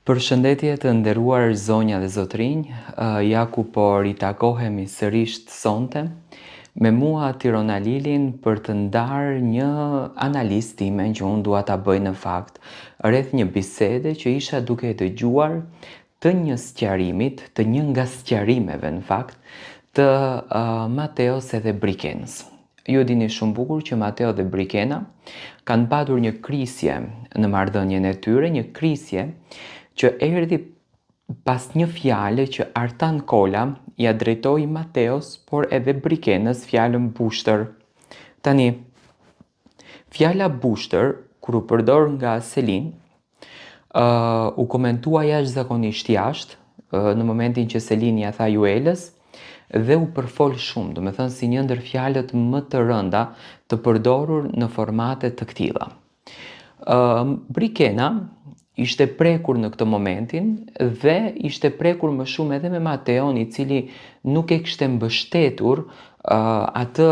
Përshëndetje të nderuar zonja dhe zotrinj, ja ku po ritakohemi sërish të sonte me mua Tirona Lilin për të ndarë një analizë time që unë dua ta bëj në fakt rreth një bisede që isha duke e dëgjuar të një sqarimit, të një nga sqarimeve në fakt të Mateos edhe Brikenës. Ju e dini shumë bukur që Mateo dhe Brikena kanë patur një krisje në marrëdhënien e tyre, një krisje që erdhi pas një fjale që Artan Kola ja drejtoi Mateos, por edhe Brikenës fjalën bushtër. Tani, fjala bushtër, kur u përdor nga Selin, u komentua jashtëzakonisht jashtë në momentin që Selin ja tha Juelës dhe u përfol shumë, do me thënë si një ndër fjalët më të rënda të përdorur në formate të këtilla. Brikena ishte prekur në këtë momentin dhe ishte prekur më shumë edhe me Mateon, i cili nuk e kishte mbështetur atë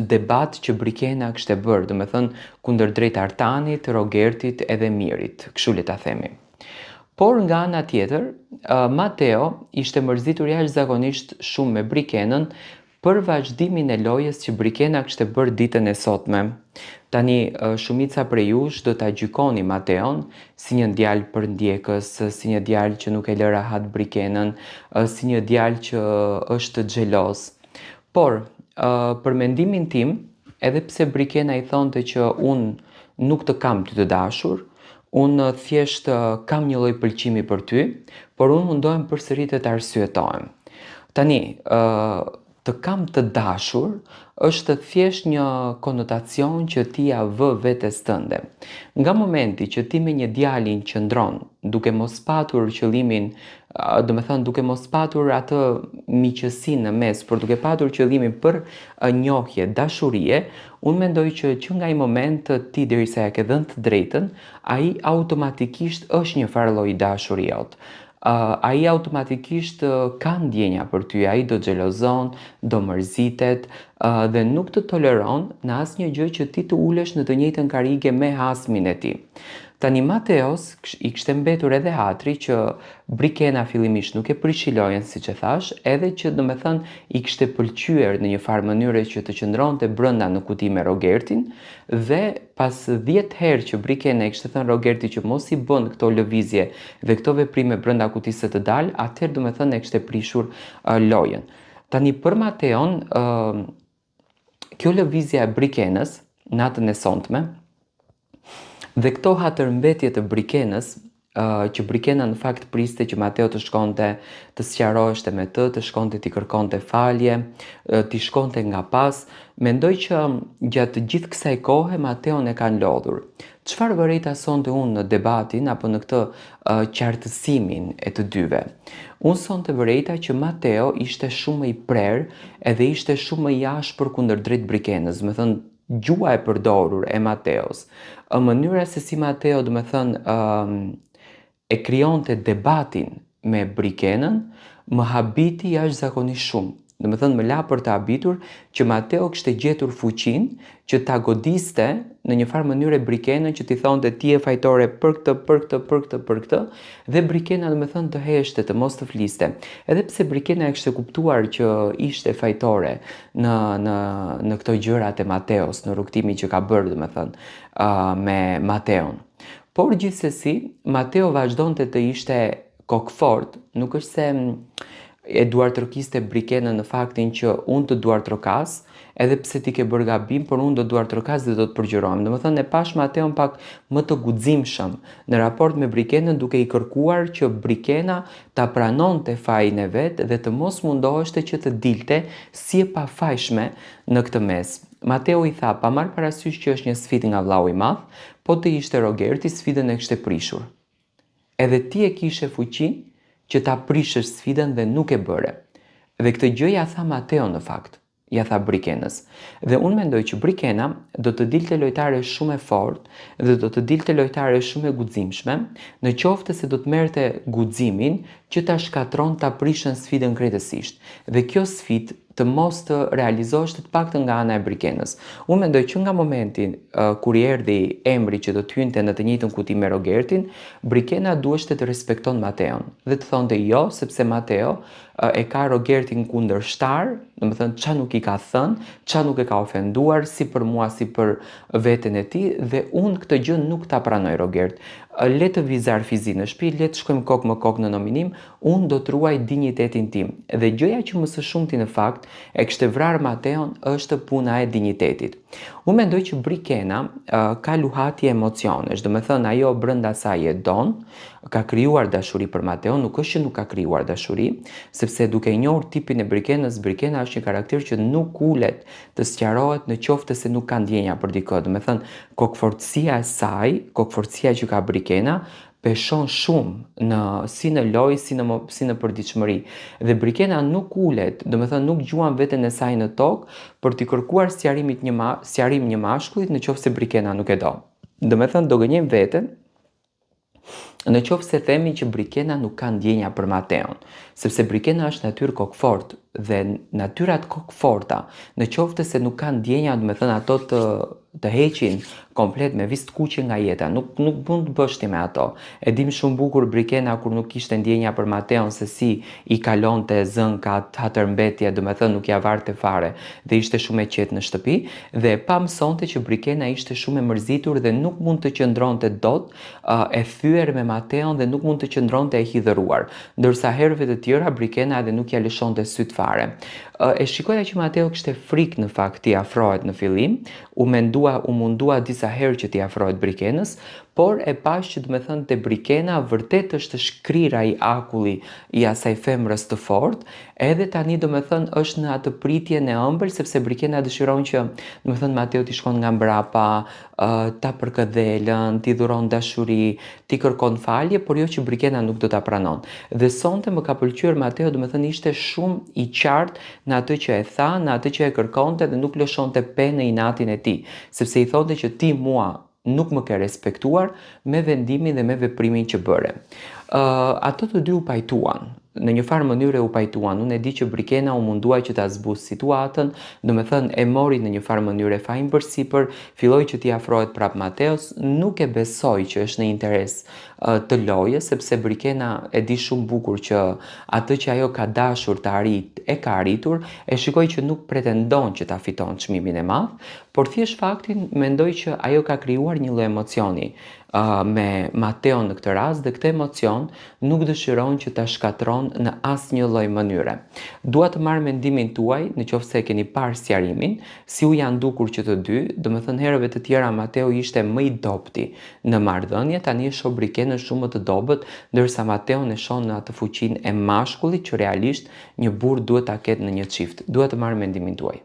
debat që Brikena kishte bërë, do me thënë kundër drejt Artanit, Rogertit edhe Mirit, kështu le ta themi. Por nga ana tjetër, Mateo ishte mërzitur jashtëzakonisht shumë me Brikenën për vazhdimin e lojës që Brikena kishte bërë ditën e sotme. Tani, shumica prej jush do ta gjykoni Mateon si një djalë përndjekës, si një djalë që nuk e lë rahat Brikenën, si një djalë që është xheloz. Por, për mendimin tim, edhe pse Brikena i thonte që unë nuk të kam ty të dashur, unë thjesht kam një lloj pëlqimi për ty, por unë mundohem përsëri të arsyetohem. Tani, të kam të dashur është thjesht një konotacion që ti ja vë vetes tënde. Nga momenti që ti me një djalin qëndron duke mos patur qëllimin, do me thënë duke mos patur atë miqësinë në mes, por duke patur qëllimin për njohje, dashurie, unë mendoj që nga ai moment ti derisa ja ke dhënë të drejtën, ai automatikisht është një farë lloji dashurie jot. Ai automatikisht ka ndjenja për ty, ai do xhelozon, do mërzitet dhe nuk të toleron në asnjë gjë që ti të ulesh në të njëjtën karige me hasmin e tij. Tani Mateos i kishte mbetur edhe hatri që Brikena fillimisht nuk e prishi lojën siç e thash, edhe që do me thënë i kishte pëlqyer në një farë mënyre që të qëndronte brenda në kuti me Rogertin dhe pas 10 herë që Brikena i kishte thënë Rogertit që mos i bën këto lëvizje dhe këto veprime brenda kutisë së të dalë, atëherë do me thënë e kishte prishur lojën. Tani për Mateon, kjo lëvizja e Brikenës natën e sonte dhe këto hatërmbetje të Brikenës, që Brikena në fakt priste që Mateo të shkonte të sqaroheshte me të, të shkonte t'i kërkonte falje, t'i shkonte nga pas, mendoj që gjatë gjithë kësaj kohe Mateon e kanë lodhur. Çfarë vërejta sonte unë në debatin apo në këtë qartësimin e të dyve? Unë sonte vërejta që Mateo ishte shumë më i prerë edhe ishte shumë më i ashpër kundër drejt Brikenës, me thënë gjua e përdorur e Mateos, mënyra se si Mateo do me thënë e krijonte debatin me Brikenën, më habiti jashtëzakonisht shumë. Do me thënë më la për të habitur që Mateo kishte gjetur fuqinë që ta godiste në një farë mënyre Brikenën, që t'i thonte ti je fajtore për këtë, dhe Brikena do me thënë të heshte, të mos të fliste. Edhe pse Brikena e kishte kuptuar që ishte fajtore në këto gjërat e Mateos, në rrugtimin që ka bërë do me thënë me Mateon. Por gjithsesi, Mateo vazhdonte të ishte kokfort, nuk është se e duartrokiste Brikenën në faktin që unë të duartrokas, edhe pse ti ke bërë gabim, por unë do duartrokas dhe do të përgjërohem. Do me thënë e pash Mateon pak më të guximshëm në raport me Brikenën, duke i kërkuar që Brikena ta pranonte fajin e vet dhe të mos mundoheshte që të dilte si e pafajshme në këtë mes. Mateo i tha, pa marrë parasysh që është një sfidë nga vllau i madh, po të ishte Rogerti, sfidën e kishte prishur. Edhe ti e kishe fuqinë që ta prishësh sfidën dhe nuk e bëre. Dhe këtë gjë ja tha Mateo në fakt, ja tha Brikenës. Dhe unë mendoj që Brikena do të dilte lojtare shumë e fortë dhe do të dilte lojtare shumë e guximshme, në qoftë se do të merrte guximin që ta shkatron ta prishën sfidën krejtësisht. Dhe kjo sfidë të mos të realizosh të paktën nga ana e Brikenës. Unë mendoj që nga momenti kur i erdhi emri që do të hynte në të njëjtën kuti me Rogertin, Brikena duheshte të respekton Mateon dhe të thonte jo, sepse Mateo e ka Rogertin kundërshtar, domethënë ç'a nuk i ka thënë, ç'a nuk e ka ofenduar si për mua si për veten e tij dhe unë këtë gjë nuk ta pranoj Rogert. Le të vi zarfizi në shtëpi, le të shkojmë kokë më kokë në nominim, unë do të ruaj dinjitetin tim. Dhe gjëja që më së shumti në fakt e kishte vrarë Mateon është puna e dinjitetit. Unë mendoj që Brikena ka luhatje emocionesh, do me thënë ajo brenda saj e don, ka krijuar dashuri për Mateon, nuk është që nuk ka krijuar dashuri, sepse duke i njohur tipin e Brikenës, Brikena është një karakter që nuk ulet të sqarohet në qoftë se nuk ka ndjenja për dikë. Do me thënë, kokfortësia e saj, kokfortësia që ka Brikena, peshon shumë si në lojë, si në përditshmëri. Dhe Brikena nuk ulet, do me thënë nuk gjuan veten e saj në tokë për t'i kërkuar sqarim një mashkullit në qoftë se Brikena nuk e do. Do me thënë do gënjejmë veten në qoftë se themi që Brikena nuk ka ndjenja për Mateon, sepse Brikena është natyrë kokfort dhe natyrat kokforta, në qoftë se nuk ka ndjenja, do me thënë ato të heqin komplet me vis të kuqe nga jeta, nuk mund të bësh ti me ato. E dim shumë bukur Brikena kur nuk kishte ndjenja për Mateon se si i kalonte zënkat, hatërmbetje, do me thënë nuk ja varte fare dhe ishte shumë e qetë në shtëpi dhe pa mësonte që Brikena ishte shumë e mërzitur dhe nuk mund të qëndronte dot e thyer me Mateon dhe nuk mund të qëndronte e hidhëruar, ndërsa herëve të tjera Brikena edhe nuk ja lëshonte syt fare. E shikoja që Mateo kishte frikë në fakt t'i afrohet në fillim, u mundua disa herë që t'i afrohet Brikenës, por e pash që do me thënë te Brikena vërtet është shkrira i akulli i asaj femrës të fortë, edhe tani do me thënë është në atë pritje në ëmbël, sepse Brikena dëshiron që do me thënë Mateo t'i shkon nga mbrapa, ta përkëdhelën, t'i dhuron dashuri, t'i kërkon falje, por jo që Brikena nuk do ta pranon. Dhe sonte më ka pëlqyer Mateo, do me thënë ishte shumë i qartë në atë që e tha, në atë që e kërkonte dhe nuk lëshonte pe në inatin e tij, sepse i thonte që ti mua nuk më ke respektuar me vendimin dhe me veprimin që bëre. Ato të dy u pajtuan. Në një farë mënyrë u pajtuan. Unë e di që Brikena u mundua që ta zbusë situatën, do me thënë e mori në një farë mënyrë e fajin përsipër, filloi që t'i afrohet prap Mateos, nuk e besoj që është në interes të lojës, sepse Brikena e di shumë bukur që atë që ajo ka dashur të arrit e ka arritur, e shikoj që nuk pretendon që ta fiton çmimin e madh, por thjesht faktin mendoj që ajo ka krijuar një lloj emocioni me Mateo në këtë rast dhe këtë emocion nuk dëshiron që ta shkatron në asnjë lloj mënyre. Dua të marr mendimin tuaj në qoftë se e keni parë sqarimin, si u janë dukur që të dy, do me thënë herëve të tjera Mateo ishte më i dobti në marrëdhënie, tani e shoh Brikenën shumë më të dobët, ndërsa Mateo e shon në atë fuqinë e mashkullit që realisht një burr duhet ta ketë në një çift. Dua të marr mendimin tuaj.